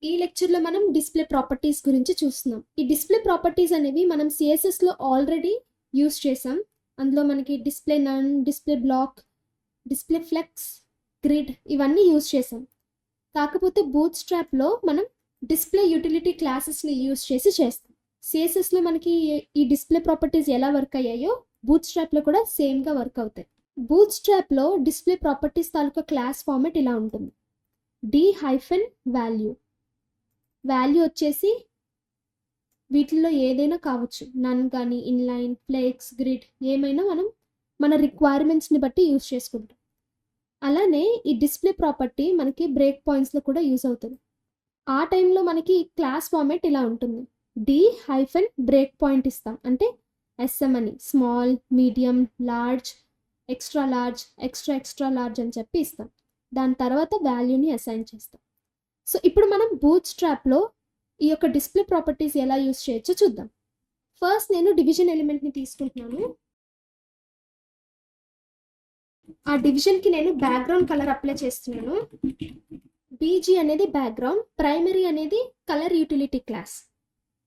ఈ లెక్చర్లో మనం డిస్ప్లే ప్రాపర్టీస్ గురించి చూస్తున్నాం. ఈ డిస్ప్లే ప్రాపర్టీస్ అనేవి మనం సిఎస్ఎస్లో ఆల్రెడీ యూస్ చేసాం. అందులో మనకి display none, display block, display flex, grid ఇవన్నీ యూస్ చేసాం. కాకపోతే బూట్ స్ట్రాప్లో మనం డిస్ప్లే యూటిలిటీ క్లాసెస్ని యూస్ చేసి చేస్తాం. సిఎస్ఎస్లో మనకి ఈ డిస్ప్లే ప్రాపర్టీస్ ఎలా వర్క్ అయ్యాయో బూట్ స్ట్రాప్లో కూడా సేమ్గా వర్క్ అవుతాయి. బూట్ స్ట్రాప్లో డిస్ప్లే ప్రాపర్టీస్ తాలూకా క్లాస్ ఫార్మాట్ ఇలా ఉంటుంది. d-value వాల్యూ వచ్చేసి వీటిల్లో ఏదైనా కావచ్చు, నన్ కానీ, ఇన్లైన్, ఫ్లెక్స్, గ్రిడ్ ఏమైనా మనం మన రిక్వైర్మెంట్స్ని బట్టి యూస్ చేసుకుంటాం. అలానే ఈ డిస్ప్లే ప్రాపర్టీ మనకి బ్రేక్ పాయింట్స్లో కూడా యూస్ అవుతుంది. ఆ టైంలో మనకి క్లాస్ ఫార్మాట్ ఇలా ఉంటుంది. d-బ్రేక్ పాయింట్ ఇస్తాం, అంటే SM అని small, medium, large, extra large, extra large అని చెప్పి ఇస్తాం. దాని తర్వాత వాల్యూని అసైన్ చేస్తాం. సో ఇప్పుడు మనం బూట్ స్ట్రాప్లో ఈ యొక్క డిస్ప్లే ప్రాపర్టీస్ ఎలా యూస్ చేయొచ్చో చూద్దాం. ఫస్ట్ నేను డివిజన్ ఎలిమెంట్ని తీసుకుంటున్నాను. ఆ డివిజన్కి నేను బ్యాక్గ్రౌండ్ కలర్ అప్లై చేస్తున్నాను. BG అనేది బ్యాక్గ్రౌండ్, ప్రైమరీ అనేది కలర్ యూటిలిటీ క్లాస్.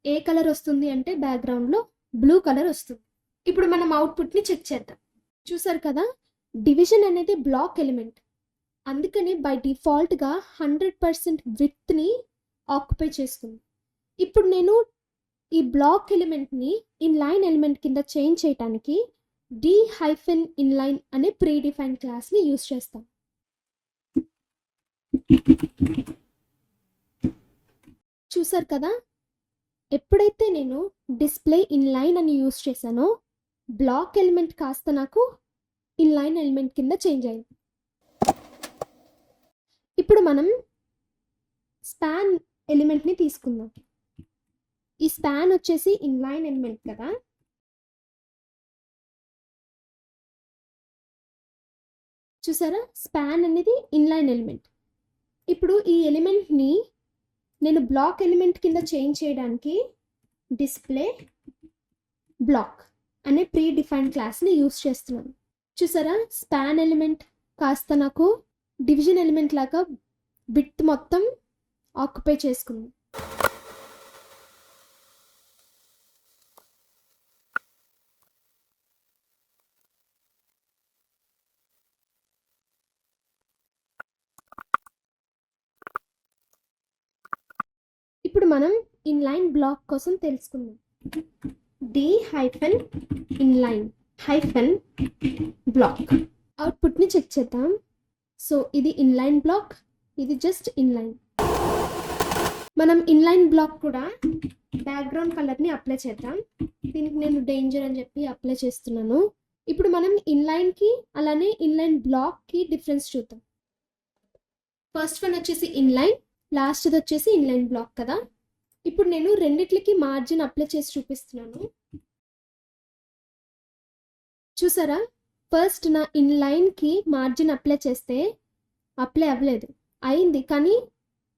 ఏ కలర్ వస్తుంది అంటే బ్యాక్గ్రౌండ్లో బ్లూ కలర్ వస్తుంది. ఇప్పుడు మనం అవుట్పుట్ని చెక్ చేద్దాం. చూసారు కదా, డివిజన్ అనేది బ్లాక్ ఎలిమెంట్, అందుకని బై డిఫాల్ట్గా 100% విడ్త్ని ఆక్యుపై చేసుకుంది. ఇప్పుడు నేను ఈ బ్లాక్ ఎలిమెంట్ని ఇన్లైన్ ఎలిమెంట్ కింద చేంజ్ చేయడానికి d-inline అనే ప్రీ డిఫైన్ క్లాస్ని యూస్ చేస్తాం. చూసారు కదా, ఎప్పుడైతే నేను డిస్ప్లే ఇన్లైన్ అని యూస్ చేశానో బ్లాక్ ఎలిమెంట్ కాస్త నాకు ఇన్లైన్ ఎలిమెంట్ కింద చేంజ్ అయింది. ఇప్పుడు మనం స్పాన్ ఎలిమెంట్ని తీసుకుందాం. ఈ స్పాన్ వచ్చేసి ఇన్లైన్ ఎలిమెంట్ కదా, చూసారా, స్పాన్ అనేది ఇన్లైన్ ఎలిమెంట్. ఇప్పుడు ఈ ఎలిమెంట్ని నేను బ్లాక్ ఎలిమెంట్ కింద చేంజ్ చేయడానికి డిస్ప్లే బ్లాక్ అనే ప్రీ డిఫైన్ క్లాస్ని యూస్ చేస్తున్నాను. చూసారా, స్పాన్ ఎలిమెంట్ కాస్త నాకు డివిజన్ ఎలిమెంట్ లాగా విడ్త్ మొత్తం ఆక్యుపై చేసుకుంది. ఇప్పుడు మనం ఇన్లైన్ బ్లాక్ కోసం తెలుసుకుందాం. d-inline బ్లాక్ అవుట్పుట్ని చెక్ చేద్దాం. సో ఇది ఇన్లైన్ బ్లాక్, ఇది జస్ట్ ఇన్లైన్. మనం ఇన్లైన్ బ్లాక్ కూడా బ్యాక్గ్రౌండ్ కలర్ని అప్లై చేద్దాం. దీనికి నేను డేంజర్ అని చెప్పి అప్లై చేస్తున్నాను. ఇప్పుడు మనం ఇన్లైన్కి అలానే ఇన్లైన్ బ్లాక్కి డిఫరెన్స్ చూద్దాం. ఫస్ట్ వన్ వచ్చేసి ఇన్లైన్, లాస్ట్ది వచ్చేసి ఇన్లైన్ బ్లాక్ కదా. ఇప్పుడు నేను రెండిట్లకి మార్జిన్ అప్లై చేసి చూపిస్తున్నాను. చూసారా, ఫస్ట్ నా ఇన్లైన్కి మార్జిన్ అప్లై చేస్తే అప్లై అవ్వలేదు, అయింది కానీ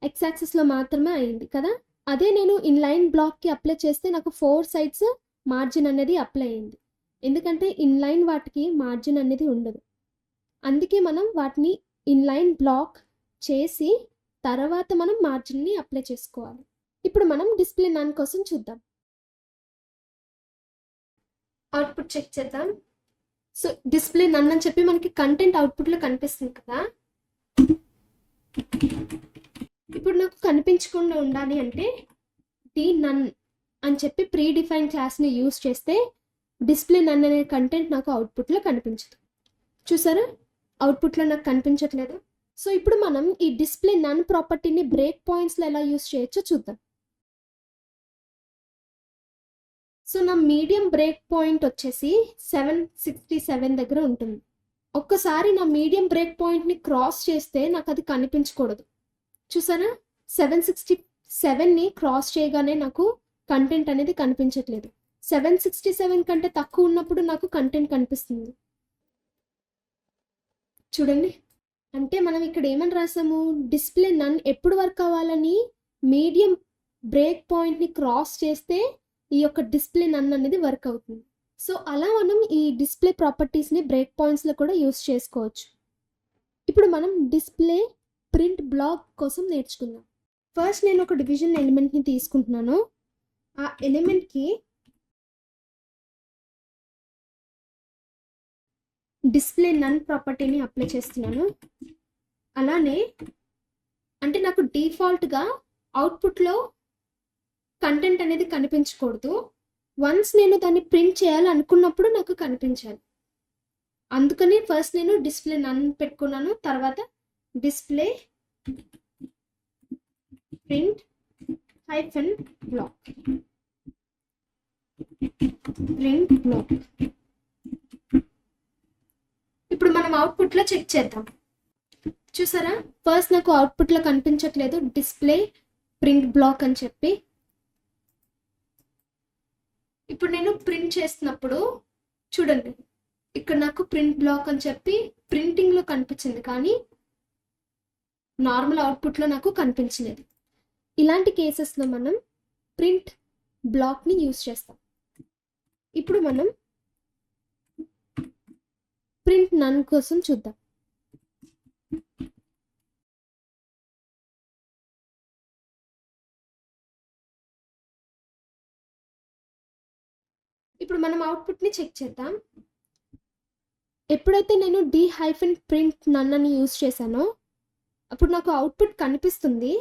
ఎక్స్ యాక్సిస్లో మాత్రమే అయింది కదా. అదే నేను ఇన్లైన్ బ్లాక్కి అప్లై చేస్తే నాకు 4 సైడ్స్ మార్జిన్ అనేది అప్లై అయింది. ఎందుకంటే ఇన్లైన్ వాటికి మార్జిన్ అనేది ఉండదు, అందుకే మనం వాటిని ఇన్లైన్ బ్లాక్ చేసి తర్వాత మనం మార్జిన్ని అప్లై చేసుకోవాలి. ఇప్పుడు మనం డిస్ప్లే నన్ కోసం చూద్దాం. అవుట్పుట్ చెక్ చేద్దాం. సో డిస్ప్లే నన్ అని చెప్పి మనకి కంటెంట్ అవుట్పుట్లో కనిపిస్తుంది కదా. ఇప్పుడు నాకు కనిపించకుండా ఉండాలి అంటే d-none అని చెప్పి ప్రీ డిఫైన్ క్లాస్ని యూస్ చేస్తే డిస్ప్లే నన్ అనే కంటెంట్ నాకు అవుట్పుట్లో కనిపించదు. చూసారా, అవుట్పుట్లో నాకు కనిపించట్లేదు. సో ఇప్పుడు మనం ఈ డిస్ప్లే నన్ ప్రాపర్టీని బ్రేక్ పాయింట్స్లో ఎలా యూస్ చేయొచ్చో చూద్దాం. సో నా మీడియం బ్రేక్ పాయింట్ వచ్చేసి 767 దగ్గర ఉంటుంది. ఒక్కసారి నా మీడియం బ్రేక్ పాయింట్ని క్రాస్ చేస్తే నాకు అది కనిపించకూడదు. చూసారా, 767ని క్రాస్ చేయగానే నాకు కంటెంట్ అనేది కనిపించట్లేదు. 767 కంటే తక్కువ ఉన్నప్పుడు నాకు కంటెంట్ కనిపిస్తుంది. చూడండి, అంటే మనం ఇక్కడ ఏమని రాసాము, డిస్ప్లే నన్ ఎప్పుడు వర్క్ అవ్వాలని మీడియం బ్రేక్ పాయింట్ని క్రాస్ చేస్తే ఈ యొక్క డిస్ప్లే నన్ అనేది వర్క్ అవుతుంది. సో అలా మనం ఈ డిస్ప్లే ప్రాపర్టీస్ని బ్రేక్ పాయింట్స్లో కూడా యూస్ చేసుకోవచ్చు. ఇప్పుడు మనం డిస్ప్లే ప్రింట్ బ్లాక్ కోసం నేర్చుకుందాం. ఫస్ట్ నేను ఒక డివిజన్ ఎలిమెంట్ని తీసుకుంటున్నాను. ఆ ఎలిమెంట్కి డిస్ప్లే నన్ ప్రాపర్టీని అప్లై చేస్తున్నాను. అలానే అంటే నాకు డిఫాల్ట్గా అవుట్పుట్లో కంటెంట్ అనేది కనిపించకూడదు. వన్స్ నేను దాన్ని ప్రింట్ చేయాలనుకున్నప్పుడు నాకు కనిపించాలి. అందుకని ఫస్ట్ నేను డిస్ప్లే నన్ పెట్టుకున్నాను. తర్వాత display print hyphen block print block. ఇప్పుడు మనం అవుట్పుట్లో చెక్ చేద్దాం. చూసారా, ఫస్ట్ నాకు అవుట్పుట్లో కనిపించట్లేదు డిస్ప్లే ప్రింట్ బ్లాక్ అని చెప్పి. ఇప్పుడు నేను ప్రింట్ చేస్తున్నప్పుడు చూడండి, ఇక్కడ నాకు ప్రింట్ బ్లాక్ అని చెప్పి ప్రింటింగ్లో కనిపించింది, కానీ నార్మల్ అవుట్పుట్లో నాకు కనిపించలేదు. ఇలాంటి కేసెస్లో మనం ప్రింట్ బ్లాక్ని యూజ్ చేస్తాం. ఇప్పుడు మనం ప్రింట్ నన్ కోసం చూద్దాం. ఇప్పుడు మనం అవుట్పుట్ని చెక్ చేద్దాం. ఎప్పుడైతే నేను -ప్రింట్ నన్ అని యూజ్ చేశానో అప్పుడు నాకు అవుట్పుట్ కనిపిస్తుంది,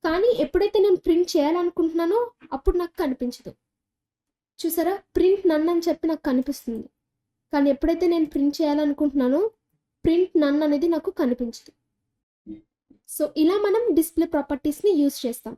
కానీ ఎప్పుడైతే నేను ప్రింట్ చేయాలనుకుంటున్నానో అప్పుడు నాకు కనిపించదు. చూసారా, ప్రింట్ నన్ అని చెప్పి నాకు కనిపిస్తుంది, కానీ ఎప్పుడైతే నేను ప్రింట్ చేయాలనుకుంటున్నానో ప్రింట్ నన్ అనేది నాకు కనిపించదు. సో ఇలా మనం డిస్ప్లే ప్రాపర్టీస్ని యూజ్ చేస్తాం.